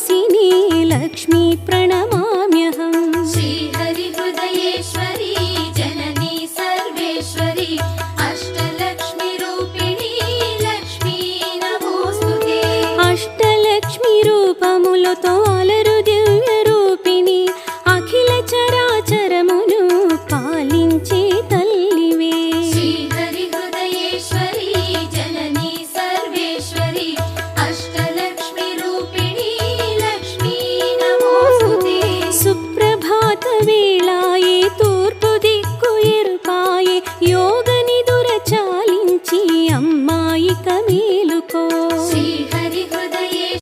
वासिनी लक्ष्मी प्रणमाम्यहम्। श्रीहरिहृदयेश्वरी जननी सर्वेश्वरी अष्टलक्ष्मीरूपिणी लक्ष्मी नमोस्तुते। अष्टलक्ष्मी रूपमुलतो